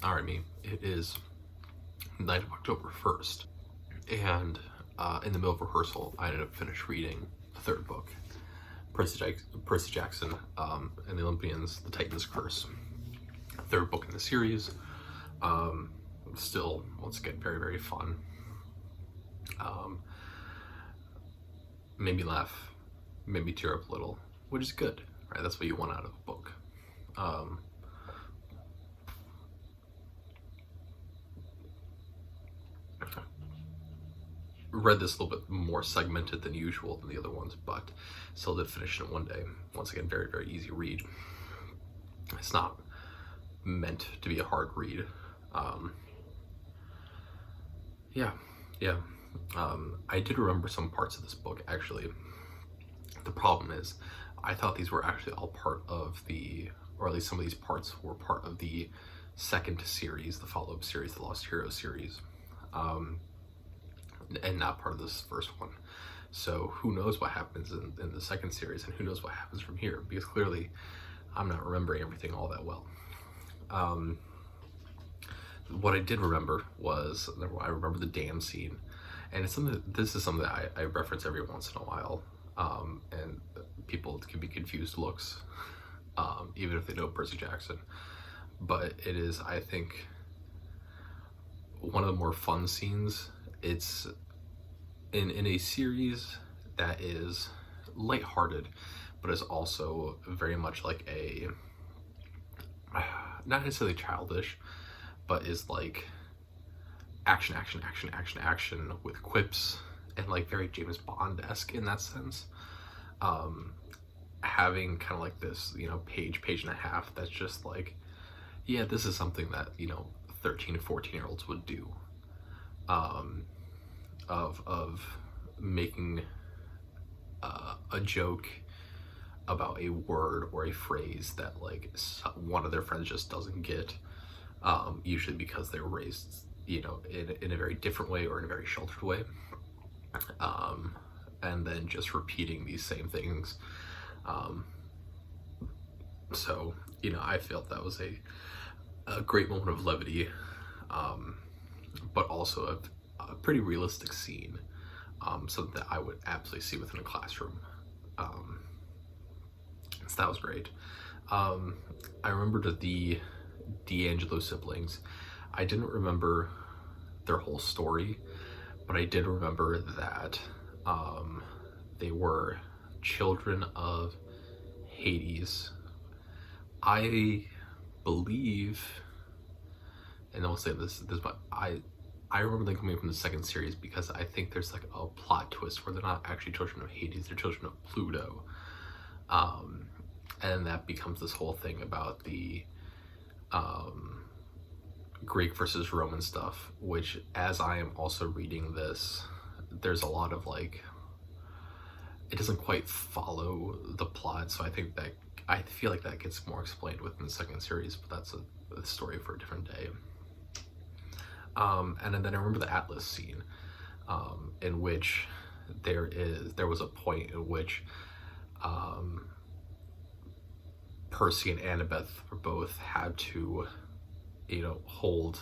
Alright, me. It is night of October 1st, and in the middle of rehearsal, I ended up finished reading the third book, Percy Jackson and the Olympians, The Titan's Curse. Third book in the series. Still, once again, very, very fun. Made me laugh, made me tear up a little, which is good, right? That's what you want out of a book. Read this a little bit more segmented than usual than the other ones, but still did finish it in one day. Once again, very, very easy read. It's not meant to be a hard read. I did remember some parts of this book, actually. The problem is, I thought these were actually all part of the, or at least some of these parts were part of the second series, the follow-up series, the Lost Heroes series, and not part of this first one. So who knows what happens in the second series, and who knows what happens from here, because clearly I'm not remembering everything all that well. What I did remember was, I remember the dam scene, and it's something, this is something that I reference every once in a while, and people can be confused looks, even if they know Percy Jackson, but it is, I think, one of the more fun scenes. It's in a series that is lighthearted, but is also very much like a, not necessarily childish, but is like action with quips, and like very James Bond-esque in that sense. Having kind of like this, page and a half that's just like, yeah, this is something that, 13 to 14-year-olds would do. Of making a joke about a word or a phrase that like one of their friends just doesn't get, usually because they were raised, in a very different way or in a very sheltered way, and then just repeating these same things. So, I felt that was a great moment of levity, but also a pretty realistic scene, something that I would absolutely see within a classroom. So that was great. I remembered the D'Angelo siblings. I didn't remember their whole story, but I did remember that they were children of Hades. I believe, and I'll say this, but I remember them coming from the second series because I think there's like a plot twist where they're not actually children of Hades, they're children of Pluto. And that becomes this whole thing about the Greek versus Roman stuff, which, as I am also reading this, there's a lot of like, it doesn't quite follow the plot, so I feel like that gets more explained within the second series, but that's a story for a different day. And then I remember the Atlas scene, in which there was a point in which Percy and Annabeth both had to, hold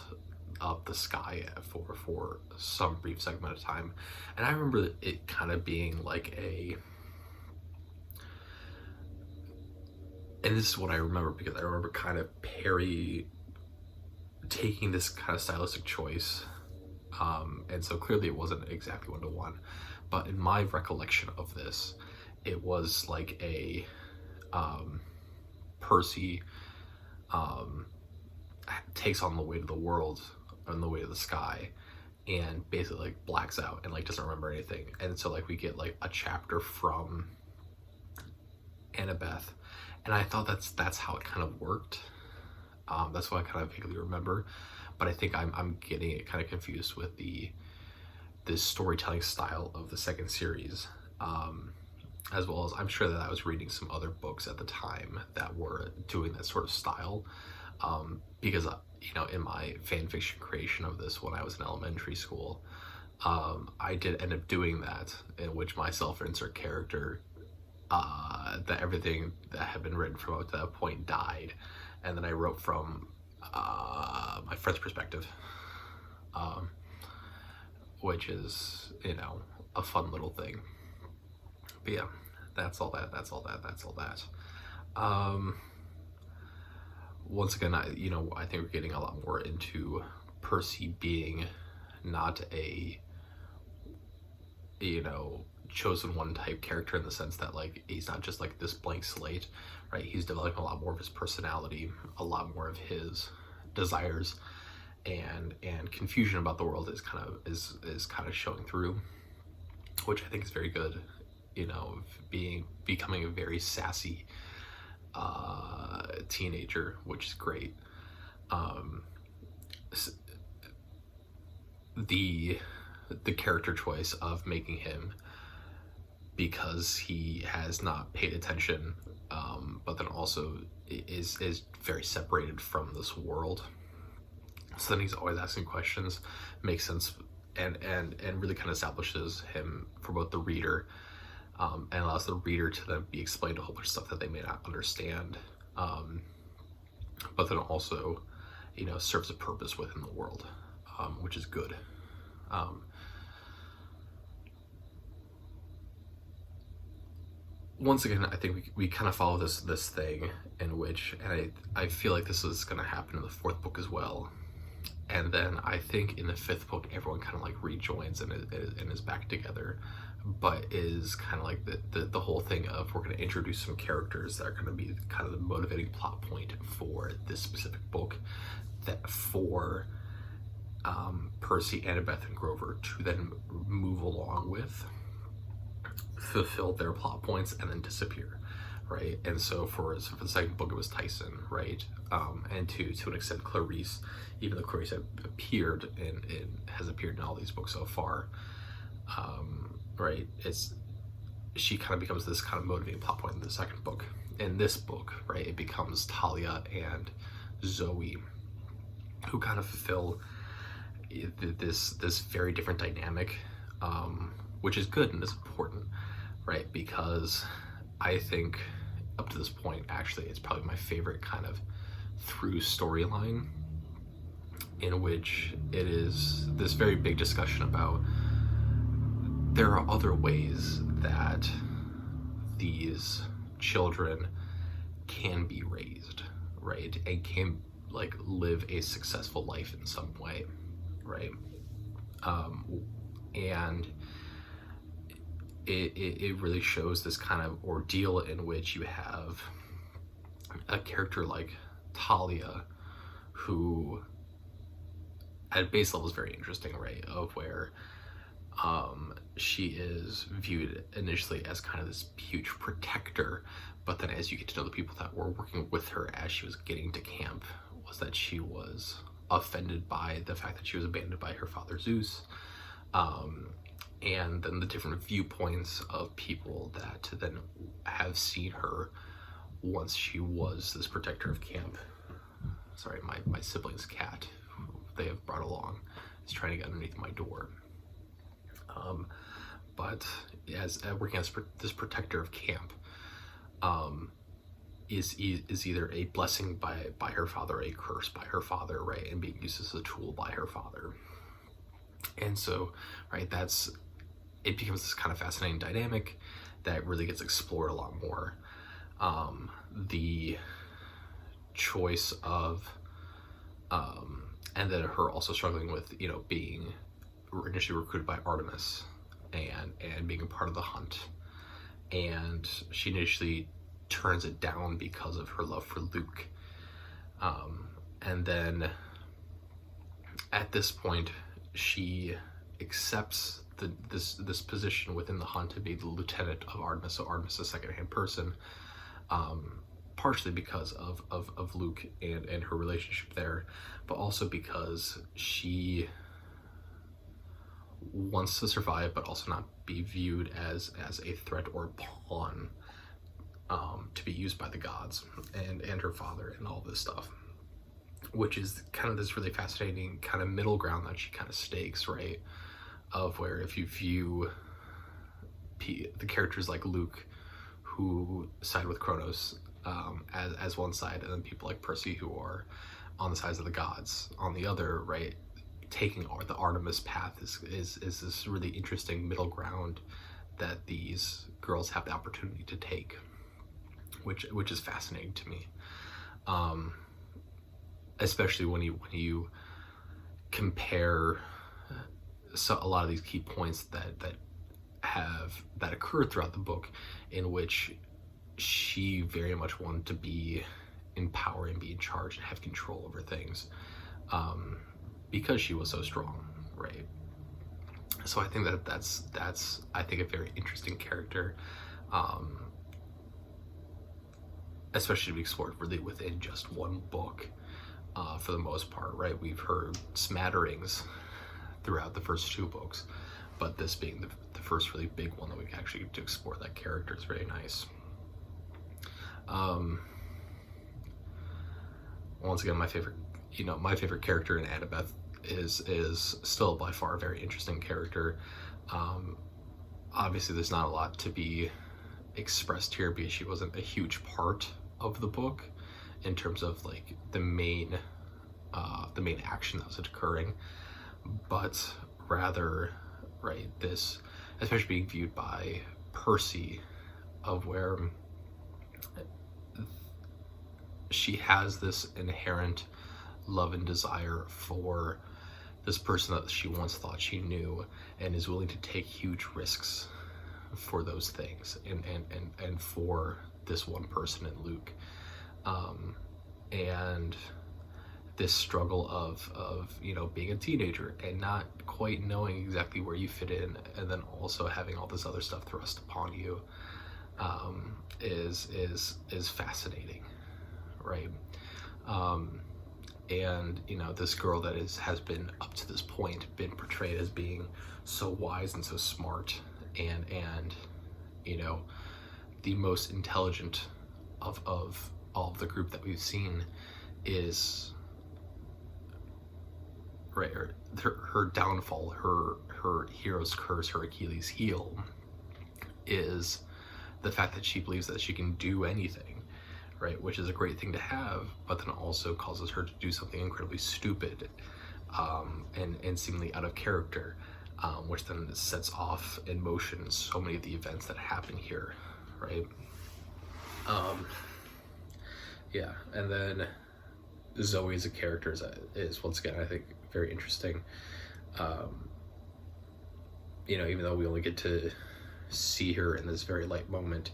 up the sky for some brief segment of time, and I remember it kind of being like and this is what I remember, because I remember kind of Perry taking this kind of stylistic choice, and so clearly it wasn't exactly one-to-one, but in my recollection of this, it was like a Percy takes on the weight of the world and the weight of the sky, and basically like blacks out and like doesn't remember anything, and so like we get like a chapter from Annabeth, and I thought that's how it kind of worked. That's what I kind of vaguely remember, but I think I'm getting it kind of confused with this storytelling style of the second series, as well as I'm sure that I was reading some other books at the time that were doing that sort of style, because in my fan fiction creation of this when I was in elementary school, I did end up doing that, in which my self-insert character, that everything that had been written from up to that point died, and then I wrote from my friend's perspective, which is, you know, a fun little thing. But yeah, that's all that. Once again, I think we're getting a lot more into Percy being not a, chosen one type character, in the sense that, like, he's not just like this blank slate, right? He's developing a lot more of his personality, a lot more of his desires, and confusion about the world is kind of showing through, which I think is very good. Becoming a very sassy teenager, which is great. The character choice of making him, because he has not paid attention, but then also is very separated from this world, so then he's always asking questions, makes sense, and really kind of establishes him for both the reader, and allows the reader to then be explained a whole bunch of stuff that they may not understand, but then also, serves a purpose within the world, which is good. Once again, I think we kind of follow this thing in which, and I feel like this is going to happen in the fourth book as well, and then I think in the fifth book everyone kind of like rejoins and is back together, but is kind of like the whole thing of, we're going to introduce some characters that are going to be kind of the motivating plot point for this specific book, that for Percy, Annabeth, and Grover to then move along with, fulfill their plot points, and then disappear, right? And so for the second book it was Tyson, right? And to an extent Clarice, even though Clarice had appeared and has appeared in all these books so far, right? She kind of becomes this kind of motivating plot point in the second book. In this book, right, it becomes Talia and Zoe, who kind of fulfill this very different dynamic, which is good and is important, right? Because I think up to this point, actually, it's probably my favorite kind of through storyline, in which it is this very big discussion about there are other ways that these children can be raised, right? And can like live a successful life in some way, right? And it really shows this kind of ordeal in which you have a character like Talia, who at base level is very interesting, right? Of where she is viewed initially as kind of this huge protector, but then as you get to know the people that were working with her as she was getting to camp, was that she was offended by the fact that she was abandoned by her father Zeus, and then the different viewpoints of people that then have seen her once she was this protector of camp. Sorry, my sibling's cat, who they have brought along, is trying to get underneath my door. But as working as this protector of camp, is either a blessing by her father, a curse by her father, right, and being used as a tool by her father. And so, right, it becomes this kind of fascinating dynamic that really gets explored a lot more. The choice of, and then her also struggling with, being initially recruited by Artemis and being a part of the hunt. And she initially turns it down because of her love for Luke. And then at this point, she accepts this position within the hunt to be the lieutenant of Artemis, so Artemis is a second-hand person, partially because of Luke and her relationship there, but also because she wants to survive but also not be viewed as a threat or a pawn to be used by the gods and her father and all this stuff, which is kind of this really fascinating kind of middle ground that she kind of stakes, right? Of where if you view the characters like Luke, who side with Kronos, as one side, and then people like Percy, who are on the sides of the gods. On the other, right, taking the Artemis path is this really interesting middle ground that these girls have the opportunity to take, which is fascinating to me, especially when you compare a lot of these key points that occurred throughout the book, in which she very much wanted to be in power and be in charge and have control over things, because she was so strong, right? So I think that's I think a very interesting character, especially to be explored really within just one book, for the most part, right? We've heard smatterings throughout the first 2 books, but this being the first really big one that we can actually get to explore that character is very nice. Once again, my favorite character in Annabeth is still by far a very interesting character. Obviously there's not a lot to be expressed here because she wasn't a huge part of the book in terms of like the main action that was occurring, but rather, right, this, especially being viewed by Percy, of where she has this inherent love and desire for this person that she once thought she knew, and is willing to take huge risks for those things, and for this one person in Luke, and this struggle of being a teenager and not quite knowing exactly where you fit in, and then also having all this other stuff thrust upon you, is fascinating, right? And this girl that has been up to this point been portrayed as being so wise and so smart, and the most intelligent of all of the group that we've seen, is right, her downfall, her hero's curse, her Achilles heel, is the fact that she believes that she can do anything, right? Which is a great thing to have, but then also causes her to do something incredibly stupid, and seemingly out of character, which then sets off in motion so many of the events that happen here, right? Yeah, and then Zoe as a character is once again, I think, very interesting. Even though we only get to see her in this very light moment,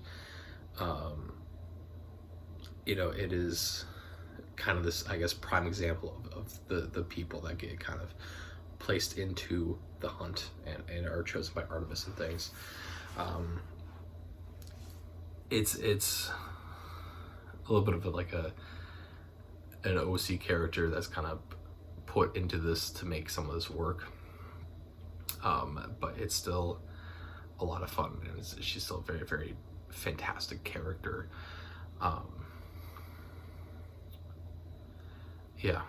it is kind of this, I guess, prime example of the people that get kind of placed into the hunt and are chosen by Artemis and things. It's a little bit of an OC character that's kind of put into this to make some of this work, but it's still a lot of fun, and she's still a very, very fantastic character. Yeah.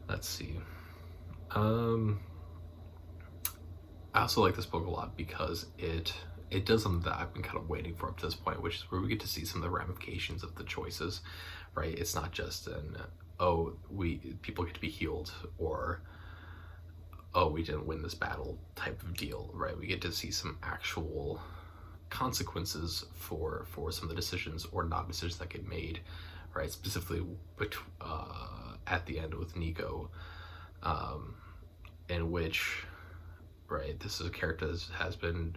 Let's see. I also like this book a lot because it does something that I've been kind of waiting for up to this point, which is where we get to see some of the ramifications of the choices, right? It's not just people get to be healed, or we didn't win this battle type of deal, right? We get to see some actual consequences for some of the decisions or non-decisions that get made, right? Specifically at the end with Nico, in which, right, this is a character that has been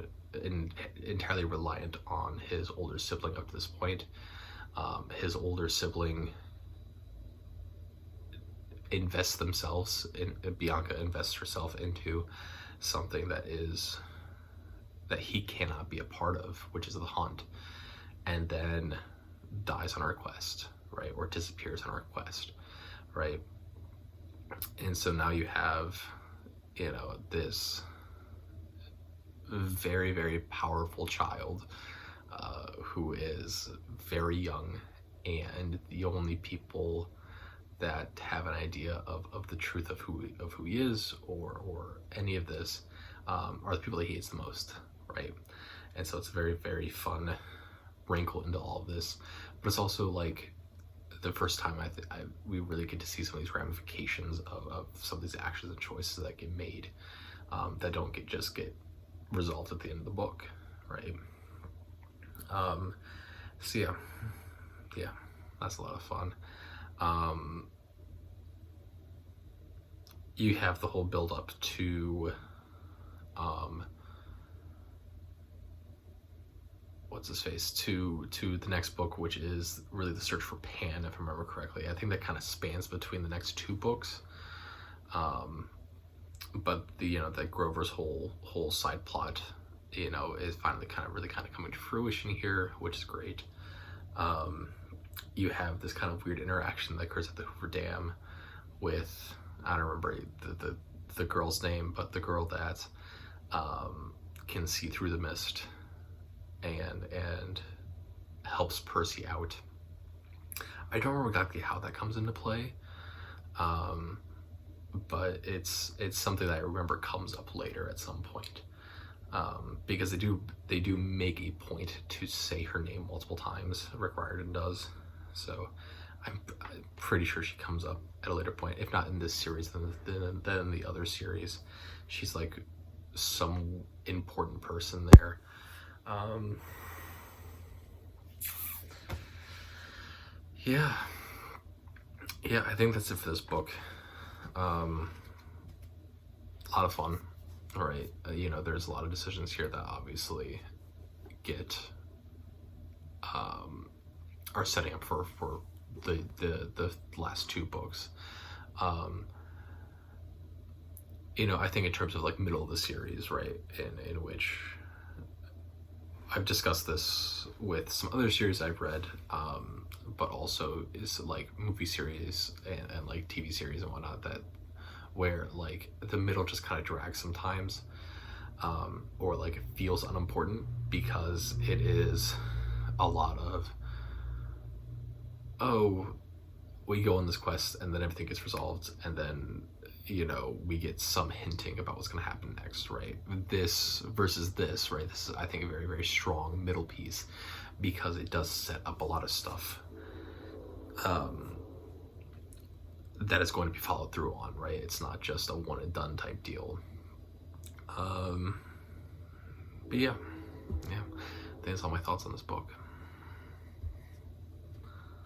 entirely reliant on his older sibling up to this point. His older sibling invests themselves in, Bianca invests herself into something that he cannot be a part of, which is the hunt, and then dies on our quest, right, or disappears on our quest, right? And so now you have this very, very powerful child, who is very young, and the only people that have an idea of the truth of who he is, or any of this, are the people that he hates the most, right? And so it's a very, very fun wrinkle into all of this, but it's also like the first time we really get to see some of these ramifications of some of these actions and choices that get made, that don't just get resolved at the end of the book, right? So yeah, that's a lot of fun. You have the whole build up to what's his face, to the next book, which is really the search for Pan, if I remember correctly. I think that kind of spans between the next two books. But that Grover's whole side plot, is finally really coming to fruition here, which is great. You have this kind of weird interaction that occurs at the Hoover Dam with, I don't remember the girl's name, but the girl that can see through the mist and helps Percy out. I don't remember exactly how that comes into play, but it's something that I remember comes up later at some point, because they do make a point to say her name multiple times. Rick Riordan does, so I'm pretty sure she comes up at a later point, if not in this series, then in the other series. She's like some important person there. Yeah, I think that's it for this book. A lot of fun. All right, there's a lot of decisions here that obviously are setting up for the last two books. I think in terms of like middle of the series, right, in which I've discussed this with some other series I've read, but also is like movie series and like TV series and whatnot, that where like the middle just kind of drags sometimes, or like it feels unimportant because it is a lot of, oh, we go on this quest and then everything gets resolved, and then we get some hinting about what's going to happen next, right? This versus this, right? This is, I think, a very, very strong middle piece because it does set up a lot of stuff that is going to be followed through on, right? It's not just a one and done type deal. But yeah, I think that's all my thoughts on this book.